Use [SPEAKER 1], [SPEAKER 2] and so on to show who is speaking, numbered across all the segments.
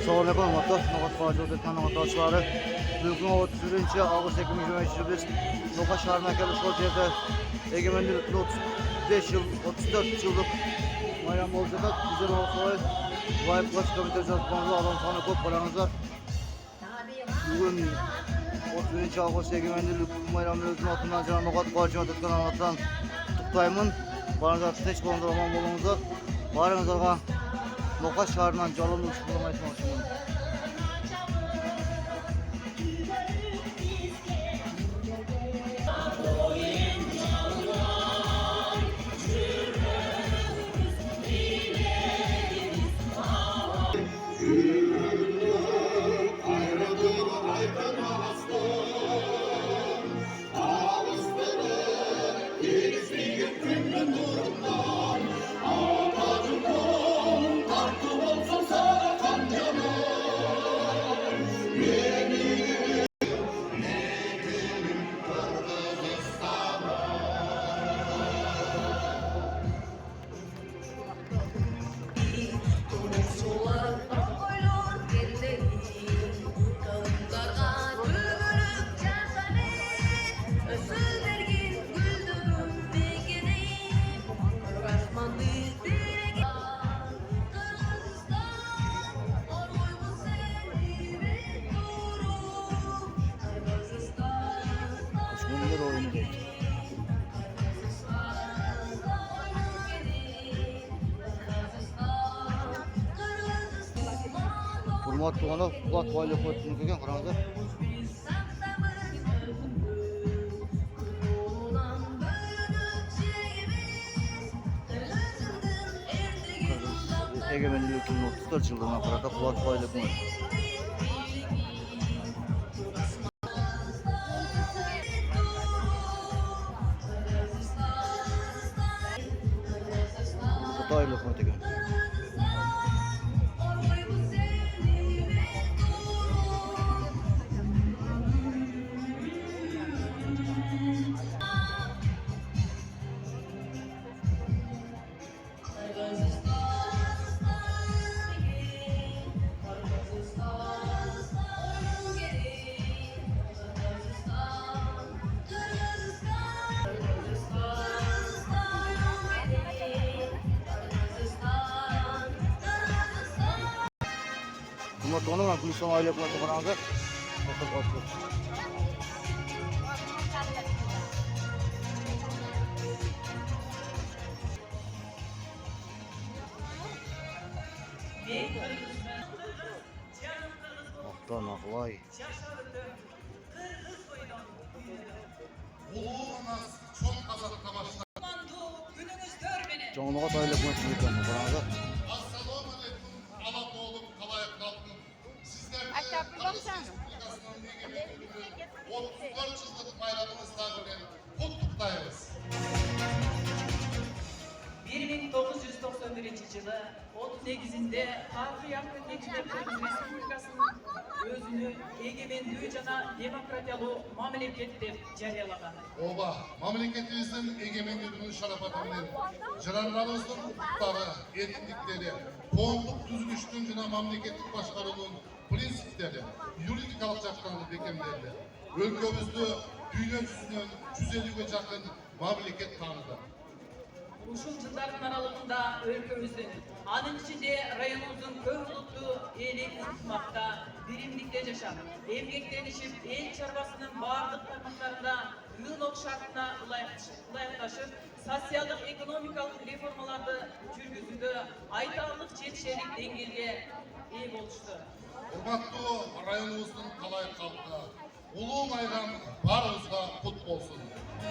[SPEAKER 1] Assalamualaikum warahmatullahi wabarakatuh. Kanaldaşları, bugün 31 Ağustos 2023 Noka Şahar Merkezi Şoljede egemenlikli 35 yıl, 34 yıllık bayram olacak. Güzel olsa Vahip Koç Komitesi Çalışmanıza adam sana kop paranıza. Bugün 31 Ağustos egemenlikli bayramımızın altından canan Nokat Koç'un tutkan anlatan tuttayımın barınıza teç kondurman bolumuza barınıza Noka Şahar'dan calonlu uçurulamayı çalışıyorum. Hurmatli ona kulak boyli ko'tini kelgan qaranglar. Egemenliğin 34 yılına qarata kulak boyli bu. Xitoylik ko'tigan. Hurmatli ona Gulson aile qiladi qaranglar. Aktan Aklay. Canlığa aile qiladi qaranglar.
[SPEAKER 2] Assalomu alaykum, alap oğlum, kalayıp kalkın. Sizler
[SPEAKER 3] Aşağı bir baksana.
[SPEAKER 2] 34 yıllık bayramımızdan bugün kutluktayız.
[SPEAKER 4] 1991 yılı 38'inde Harbi Yakın Geçiler Respublikası'nın özünü egemenliği jana demokratiyalı mamleket dep jariyalagan.
[SPEAKER 2] Oba, memleketimizin egemenliğinin şarafatının, canlarımızın hukukları, erkinlikleri, koğumluk düzgüçlüğün jana memleketlik başkarının prinsipleri, yuridikалық жақтарını bekemlerdi. Ülkemizde dünya yüzünün 150'ye jakın memleket tanıdı.
[SPEAKER 4] Ушул жылдардын аралыгында өлкөбүздүн, анын ичинде районубуздун көп улуттуу эли ынтымакта, биримдикте жашап, эмгектенишип, эл чарбасынын бардык тармактарында ылык шартына ылайыкташып, социалдык экономикалык реформаларды жүргүзүүдө айтарлык жетишерлик деңгээлге ээ болушту.
[SPEAKER 2] Hurmatlı rayonumuzun kalayık halkı, ulu bayram barımızda kutlu olsun.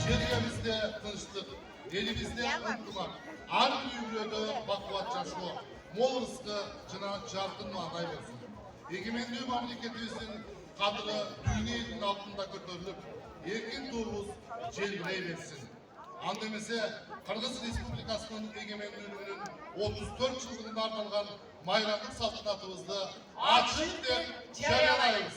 [SPEAKER 2] Şeriyemizde tınçlık, elimizde ıntımak, her bir ülkede bakıvat yaşıyor. Mol rızkı cına çarkın aday versin. Egemenliği memleketimizin kadını dünyanın altında götürülüp, erkin tuğumuz celbirey versin. Andemize Kırgız Respublikası'nın egemenliğinin 34 yılında arnalgan bayramlık saltanatımızda açık der jaryalayız.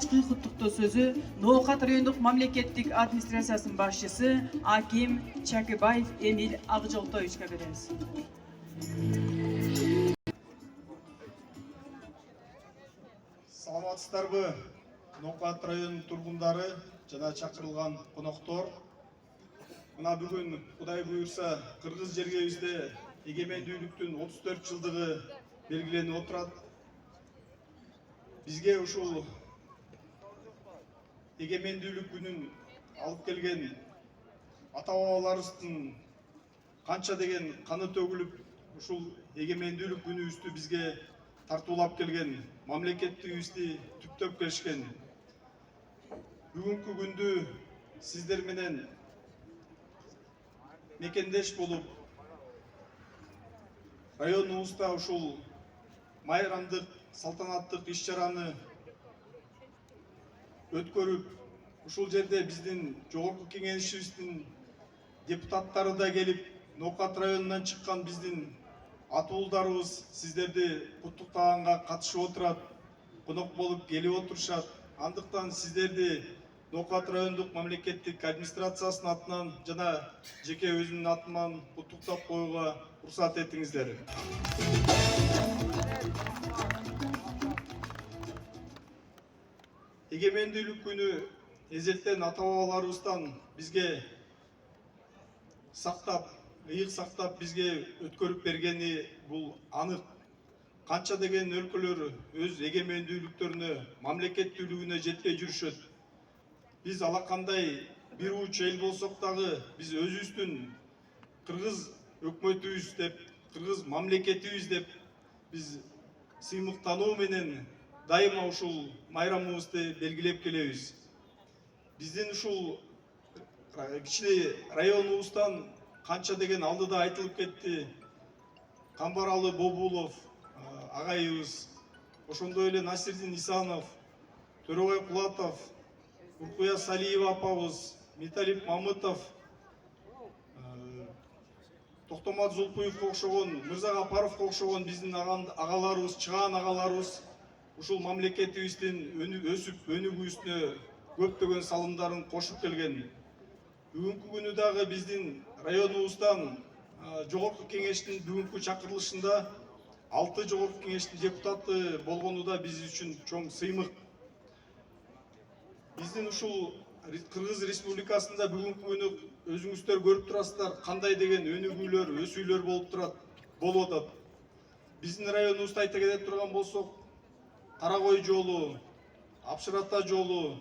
[SPEAKER 4] алгачкы куттуктоо сөзү Ноокат райондук мамлекеттик администрациясынын башчысы Аким Чакыбаев Эмиль Акжолтоевичке беребиз.
[SPEAKER 3] Саламатсыздарбы, Ноокат районунун тургундары жана чакырылган коноктор. Мына бүгүн Кудай буйрса кыргыз жергебизде эгемендүүлүктүн 34 жылдыгы белгиленип отурат. Бизге ушул эгемендүүлүк күнүн алып келген ата-бабаларыбыздын канча деген каны төгүлүп, ушул эгемендүүлүк күнүбүздү бизге тартуулап келген, мамлекеттигибизди түптөп келишкен. Бүгүнкү күндү сиздер менен мекендеш болуп, районубузда ушул майрамдык, салтанаттык иш-чараны өткөрүп, ушул жерде биздин жогорку кеңешибиздин депутаттары да келип, Ноокат районунан чыккан биздин атуулдарыбыз сиздерди куттуктаганга катышып отурат, конок болуп келип отурушат. Андыктан сиздерди Ноокат райондук мамлекеттик администрациясынын атынан жана жеке өзүмдүн атыман куттуктап коюуга уруксат этиңиздер. Эгемендүүлүк күнү эзелтен ата-бабаларыбыздан бизге сактап, ыйык сактап бизге өткөрүп бергени бул анык. Канча деген өлкөлөр өз эгемендүүлүктөрүнө, мамлекеттүүлүгүнө жетпей жүрүшөт. Биз алакандай бир уч эл болсок дагы, биз өзүбүздүн кыргыз өкмөтүбүз деп, кыргыз мамлекетибиз деп, биз сыймыктануу менен дайыма ушул майрамыбызды белгилеп келебиз. Биздин ушул кичине районубуздан канча деген алдыда айтылып кетти. Камбаралы Бобулов агайыбыз, ошондой эле Насирдин Исанов, Төрөгөй Кулатов, Уркуя Салиева апабыз, Металип Мамытов, Токтомат Зулпуевке окшогон, Мырза Гапаровго окшогон биздин агаларыбыз, чыгаан агаларыбыз ушул мамлекетибиздин өсүп өнүгүүсүнө көптөгөн салымдарын кошуп келген. Бүгүнкү күнү дагы биздин районубуздан жогорку кеңештин бүгүнкү чакырылышында 6 жогорку кеңештин депутаты болгону да биз үчүн чоң сыймык. Биздин ушул Кыргыз Республикасында бүгүнкү күнү өзүңүздөр көрүп турасыздар, кандай деген өнүгүүлөр, өсүүлөр болуп атат. Биздин районубузду айта кете турган болсок, Карагой жолу, Апшырата жолу,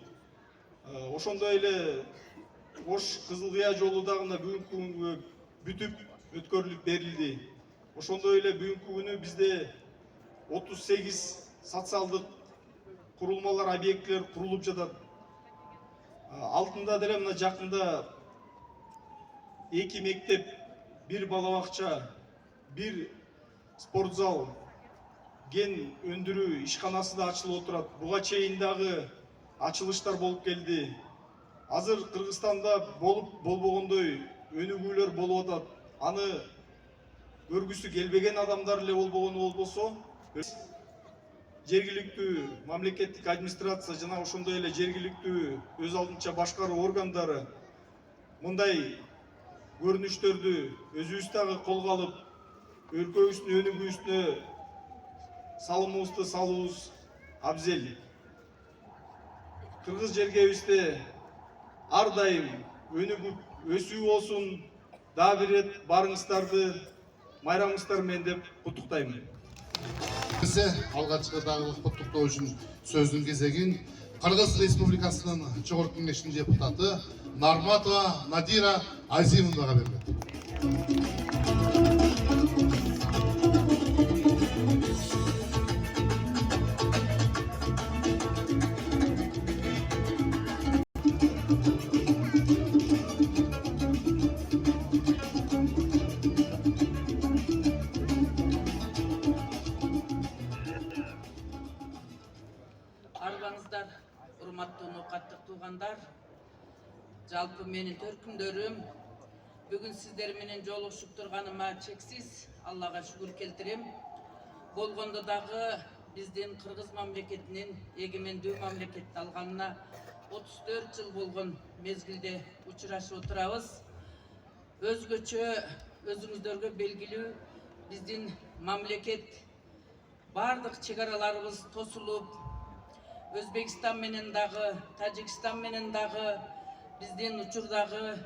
[SPEAKER 3] ошондой эле Ош Кызылкыя жолу дагы бүгүнкү күнгө бүтүп өткөрүлүп берилди. Ошондой эле бүгүнкү күнү бизде 38 социалдык курулмалар, объектилер курулуп жатат. Алтында деле мына жакында 2 мектеп, 1 бала бакча, 1 спортзал, ген өндүрүү ишканасы да ачылып отурат. Буга чейин дагы ачылыштар болуп келди. Азыр Кыргызстанда болбогондой өнүгүүлөр болуп атат. Аны көргүсү келбеген адамдар эле болбогону болбосо, жергиликтүү мамлекеттик администрация жана ошондой эле жергиликтүү өз алдынча башкаруу органдары мындай көрүнүштөрдү өзүбүз дагы колго алып, өлкөбүздүн өнүгүүсүнө салымыбызды салуубуз абзел. Кыргыз жергебизде ар дайым өнүгүп өсүү болсун. Дагы бир рет барыңыздарды майрамыңыздар менен деп куттуктайм.
[SPEAKER 2] Алгачкы дагы куттуктоо үчүн сөздүн кезегин Кыргыз Республикасынын жогорку кеңештин депутаты Нарматова Надира Азимовага берилет.
[SPEAKER 4] Арбаңыздар, урматтуу ноокаттык туугандар, жалпы менин төркүмдөрүм, бүгүн сиздер менен жолугушуп турганыма чексиз Аллага шүгүр келтирем. Болгондо дагы
[SPEAKER 5] биздин Кыргыз мамлекетинин эгемендүү мамлекетти алганына 34 жыл болгон мезгилде учурашып отурабыз. Өзгөчө өзүңүздөргө белгилүү биздин мамлекет бардык чек араларыбыз тосулуп, Өзбекстан менен дагы, Тажикстан менен дагы биздин учурдагы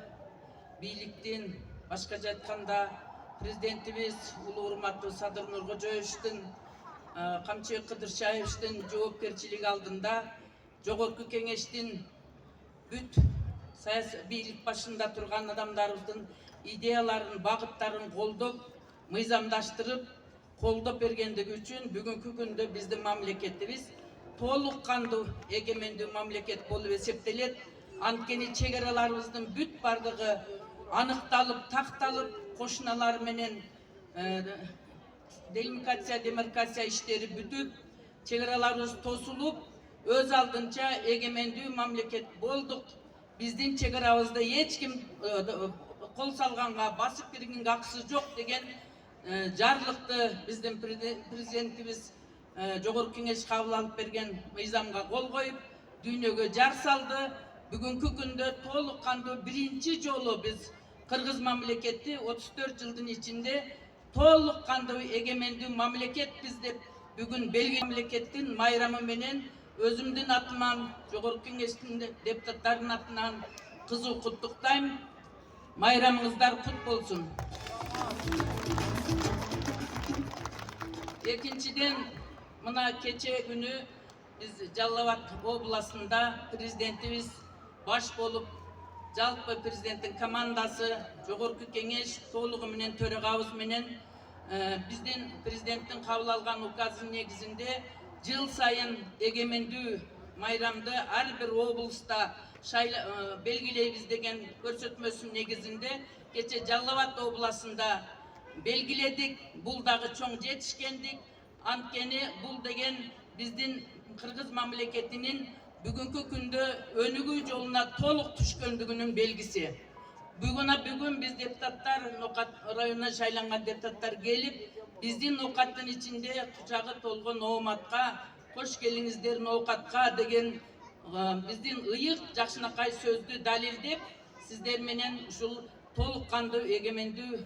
[SPEAKER 5] бийликтин, башкача айтканда президентибиз улуу урматтуу Садыр Нуркожоевичтин, Камчыбек Кыдыршаевичтин жоопкерчилиги алдында Жогорку Кеңештин бүт саясий бийлик башында турган адамдарыбыздын идеяларын, багыттарын колдоп, мыйзамдаштырып, колдоп бергендиги үчүн бүгүнкү күндө биздин мамлекетибиз толук кандуу эгемендүү мамлекет болуп эсептелет. Анткени чек араларыбыздын бүт бардыгы аныкталып, такталып, кошуналар менен делимитация, демаркация иштери бүтүп, чек араларыбыз тосулуп, өз алдынча эгемендүү мамлекет болдук. Биздин чек арабызда эч ким кол салганга, басып киргенге акысы жок деген жарлыкты биздин президентибиз Жогорку Кеңеш кабыл алып берген мыйзамга кол коюп, дүйнөгө жар салды. Бүгүнкү күндө толук кандуу биринчи жолу биз Кыргыз мамлекети 34 жылдын ичинде толук кандуу эгемендүү мамлекетпиз деп бүгүн белгилүү мамлекеттин майрамы менен өзүмдүн атыман, Жогорку Кеңештин депутаттарынын атынан кызуу куттуктайм. Майрамыңыздар кут болсун. Экинчиден, мына кече күнү биз Жалал Абад областында президентибиз баш болуп, жалпы президенттин командасы, Жогорку Кеңеш толугу менен төрагабыз менен биздин президенттин кабыл алган указы негизинде жыл сайын эгемендүү майрамды ар бир облуста белгилейбиз деген көрсөтмөсүнүн негизинде кече Жалал Абад областында белгиледик. Бул дагы чоң жетишкендик. Анткени бул деген биздин Кыргыз мамлекетинин бүгүнкү күндө өнүгүү жолуна толук түшкөндүгүнүн белгиси. Бүгүн биз депутаттар, Ноокат районуна шайланган депутаттар келип, биздин Ноокаттын ичинде кучагы толгон ооматка, кош келиңиздер Ноокатка деген биздин ыйык, жакшынакай сөздү далилдеп, сиздер менен ушул толук кандуу эгемендүү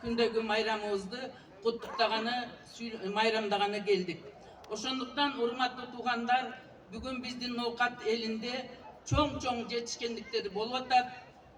[SPEAKER 5] күндөгү майрамыбызды куттуктаганы, майрамдаганы келдик. Ошондуктан урматтуу туугандар, бүгүн биздин Ноокат элинде чоң жетишкендиктер болуп атат.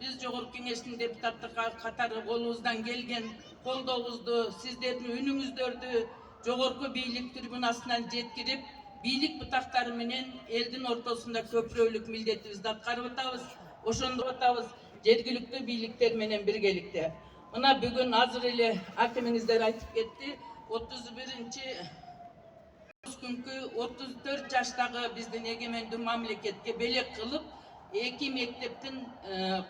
[SPEAKER 5] Биз Жогорку Кеңештин депутаттык катары колубуздан келген колдообузду, сиздердин үнүңүздөрдү жогорку бийлик трибунасынан жеткирип, бийлик бутактары менен элдин ортосунда көпүрөлүк милдетибизди аткарып атабыз. Ошондо атабыз жергиликтүү бийликтер менен биргеликте. Мына бүгүн азыр эле акимиңиздер айтып кетти. 31-күнкү 34 жаштагы биздин эгемендүү мамлекетке белек кылып, 2 мектептин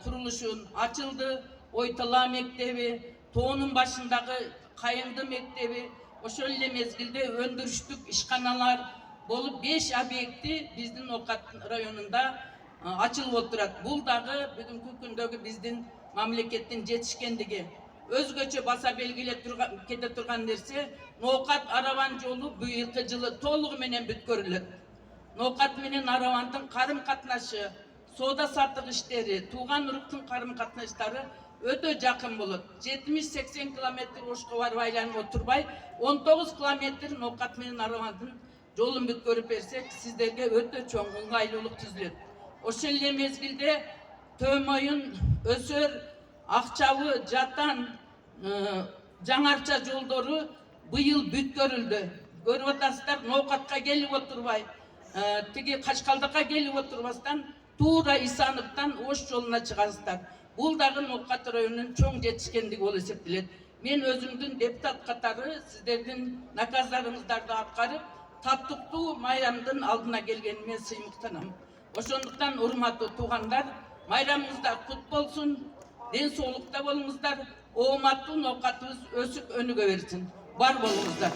[SPEAKER 5] курулушун ачылды. Ойтала мектеби, Тоонун башындагы Кайыңды мектеби, ошол эле мезгилде өндүрүштүк ишканалар болуп 5 объекти биздин Ноокат районунда ачылып отурат. Бул дагы бүгүнкү күндөгү биздин мамлекеттин жетишкендиги. Өзгөчө баса белгилеп кете турган нерсе, Ноокат Араван жолу быйылкы жылы толугу менен бүткөрүлөт. Ноокат менен Аравандын карым катнашы, соода саттык иштери, тууган уруктун карым катнаштары өтө жакын болот. 70-80 километр ошко барып айланып отурбай, 19 километр Ноокат менен Аравандын жолун бүткөрүп берсек, сиздерге өтө чоң ыңгайлуулук түзүлөт. Ошол эле мезгилде Төмөйүн, Өсөр, Акчабы, Жатан, Жаңарча жолдору быйыл бүткөрүлдү. Көрүп атасыздар, Ноокатка келип отурбай, тиги Качкалдыкка келип отурбастан туура Исановтан Ош жолуна чыгасыздар. Бул дагы Ноокат районунун чоң жетишкендиги болуп эсептелет. Мен өзүмдүн депутат катары сиздердин наказдарыңыздарды аткарып, таптыктуу майрамдын алдына келгениме сыймыктанам. Ошондуктан урматтуу туугандар, майрамыңыздар кут болсун, ден соолукта болуңуздар, ооматтуу Ноокатыбыз өсүп өнүгө берсин. Бар болуңуздар.